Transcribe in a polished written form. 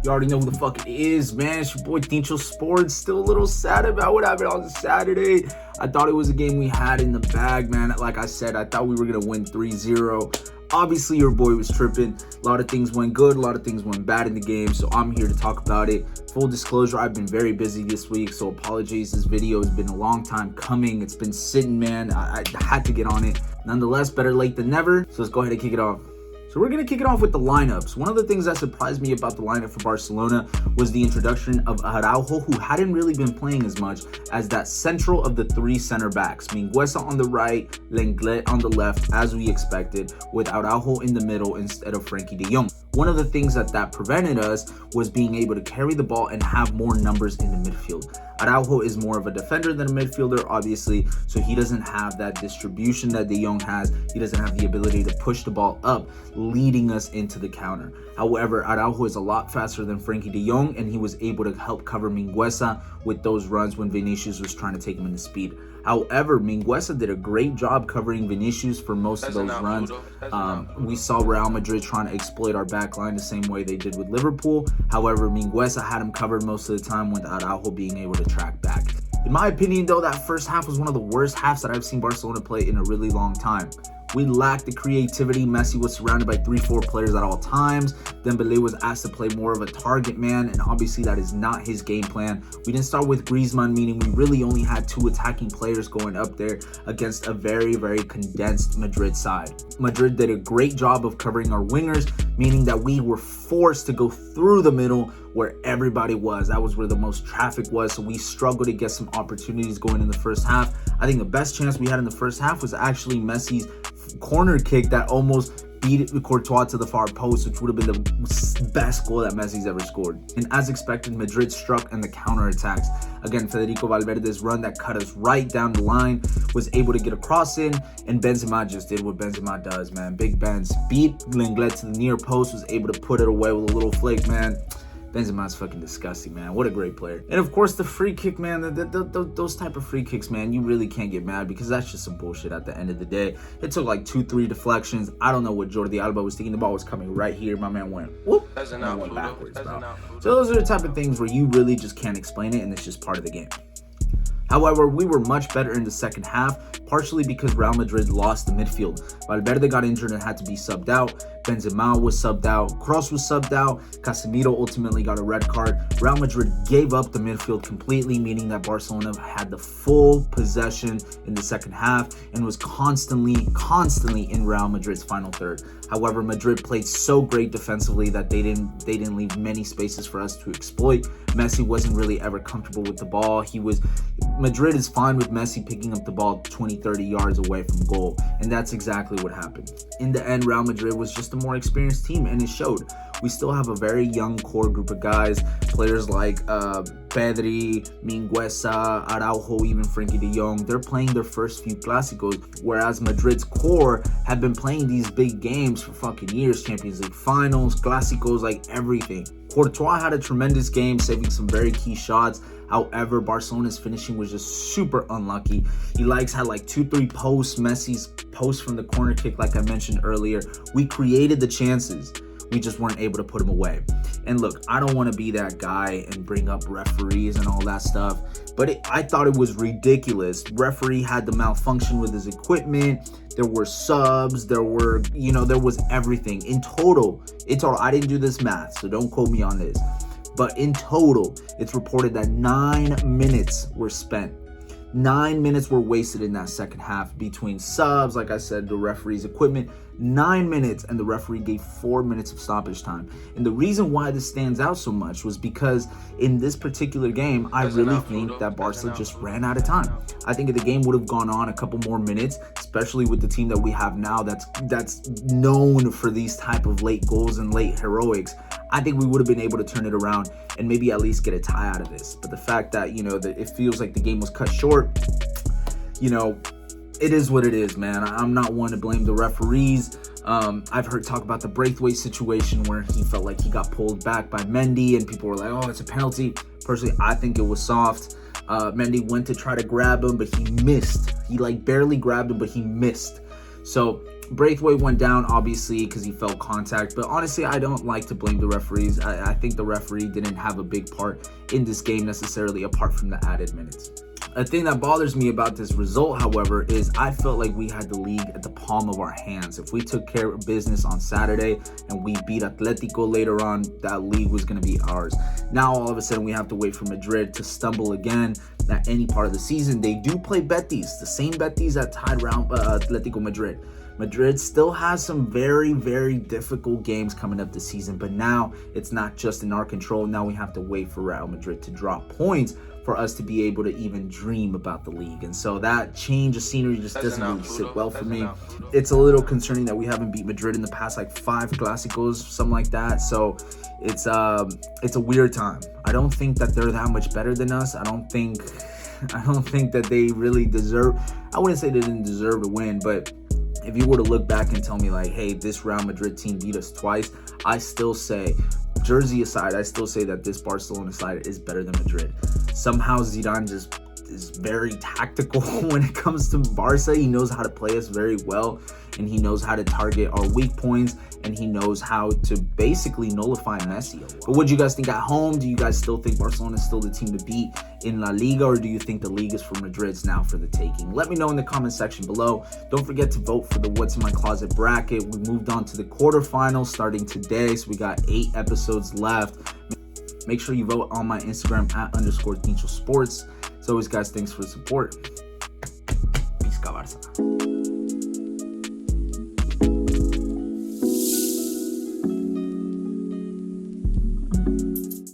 You already know who the fuck it is, man. It's your boy Tincho Sports. Still a little sad about what happened on Saturday. I thought it was a game we had in the bag, man. Like I said, I thought we were going to win 3-0. Obviously, your boy was tripping. A lot of things went good. A lot of things went bad in the game. So I'm here to talk about it. Full disclosure, I've been very busy this week. So apologies. This video has been a long time coming. It's been sitting, man. I had to get on it. Nonetheless, better late than never. So let's go ahead and kick it off. So we're going to kick it off with the lineups. One of the things that surprised me about the lineup for Barcelona was the introduction of Araujo, who hadn't really been playing as much as that central of the three center backs. Mingueza on the right, Lenglet on the left, as we expected, with Araujo in the middle instead of Frenkie de Jong. One of the things that prevented us was being able to carry the ball and have more numbers in the midfield. Araujo is more of a defender than a midfielder, obviously, so he doesn't have that distribution that De Jong has. He doesn't have the ability to push the ball up, leading us into the counter. However, Araujo is a lot faster than Frenkie de Jong, and he was able to help cover Mingueza with those runs when Vinicius was trying to take him into speed. However, Mingueza did a great job covering Vinicius for most of those runs. We saw Real Madrid trying to exploit our back line the same way they did with Liverpool. However, Mingueza had him covered most of the time with Araujo being able to track back. In my opinion, though, that first half was one of the worst halves that I've seen Barcelona play in a really long time. We lacked the creativity. Messi was surrounded by 3-4 players at all times. Dembele was asked to play more of a target man, and obviously that is not his game plan. We didn't start with Griezmann, meaning we really only had two attacking players going up there against a very, very condensed Madrid side. Madrid did a great job of covering our wingers, meaning that we were forced to go through the middle where everybody was. That was where the most traffic was, so we struggled to get some opportunities going in the first half. I think the best chance we had in the first half was actually Messi's corner kick that almost beat Courtois to the far post, which would have been the best goal that Messi's ever scored. And as expected, Madrid struck in the counterattacks. Again, Federico Valverde's run that cut us right down the line was able to get a cross in, and Benzema just did what Benzema does, man. Big Benz beat Lenglet to the near post, was able to put it away with a little flick, man. Benzema's fucking disgusting, man. What a great player. And of course, the free kick, man, those type of free kicks, man, you really can't get mad because that's just some bullshit at the end of the day. It took like 2-3 deflections. I don't know what Jordi Alba was thinking. The ball was coming right here. My man went, whoop, and went backwards, bro. So those are the type of things where you really just can't explain it, and it's just part of the game. However, we were much better in the second half, partially because Real Madrid lost the midfield. Valverde got injured and had to be subbed out. Benzema was subbed out. Kroos was subbed out. Casemiro ultimately got a red card. Real Madrid gave up the midfield completely, meaning that Barcelona had the full possession in the second half and was constantly in Real Madrid's final third. However, Madrid played so great defensively that they didn't leave many spaces for us to exploit. Messi wasn't really ever comfortable with the ball. Madrid is fine with Messi picking up the ball 20-30 yards away from goal, and that's exactly what happened. In the end, Real Madrid was just a more experienced team, and it showed. We still have a very young core group of guys, players like Pedri, Mingueza, Araujo, even Frenkie de Jong. They're playing their first few Clásicos, whereas Madrid's core have been playing these big games for fucking years, Champions League finals, Clásicos, like everything. Courtois had a tremendous game, saving some very key shots. However, Barcelona's finishing was just super unlucky. He had like 2-3 posts. Messi's post from the corner kick, like I mentioned earlier. We created the chances. We just weren't able to put them away. And look, I don't want to be that guy and bring up referees and all that stuff, but I thought it was ridiculous. Referee had the malfunction with his equipment. There were subs. There was everything. In total, I didn't do this math, so don't quote me on this. But in total, it's reported that 9 minutes were spent. 9 minutes were wasted in that second half between subs, like I said, the referee's equipment. 9 minutes, and the referee gave 4 minutes of stoppage time. And the reason why this stands out so much was because in this particular game, I really think that Barca just ran out of time. I think if the game would have gone on a couple more minutes, especially with the team that we have now that's known for these type of late goals and late heroics, I think we would have been able to turn it around and maybe at least get a tie out of this. But the fact that, that it feels like the game was cut short, it is what it is, man. I'm not one to blame the referees. I've heard talk about the Braithwaite situation where he felt like he got pulled back by Mendy and people were like, oh, it's a penalty. Personally, I think it was soft. Mendy went to try to grab him, but he missed. He barely grabbed him, but he missed. So Braithwaite went down, obviously, because he felt contact. But honestly, I don't like to blame the referees. I think the referee didn't have a big part in this game necessarily, apart from the added minutes. A thing that bothers me about this result, however, is I felt like we had the league at the palm of our hands. If we took care of business on Saturday and we beat Atletico later on, that league was going to be ours. Now, all of a sudden, we have to wait for Madrid to stumble again at any part of the season. They do play Betis, the same Betis that tied round Atletico Madrid. Madrid still has some very, very difficult games coming up this season, but now it's not just in our control. Now we have to wait for Real Madrid to drop points for us to be able to even dream about the league. And so that change of scenery just doesn't really sit well for me. It's a little concerning that we haven't beat Madrid in the past like 5 Clásicos, something like that. So it's a weird time. I don't think that they're that much better than us. I don't think that they really deserve, I wouldn't say they didn't deserve to win, but if you were to look back and tell me like, hey, this Real Madrid team beat us twice, I still say, jersey aside, I still say that this Barcelona side is better than Madrid. Somehow Zidane just is very tactical when it comes to Barca. He knows how to play us very well, and he knows how to target our weak points, and he knows how to basically nullify Messi. But what do you guys think at home? Do you guys still think Barcelona is still the team to beat in La Liga, or do you think the league is for Madrid's now for the taking? Let me know in the comment section below. Don't forget to vote for the What's in My Closet bracket. We moved on to the quarterfinals starting today, so we got 8 episodes left. Make sure you vote on my Instagram @_Tincho Sports. As always, guys, thanks for the support. Peace, Barça.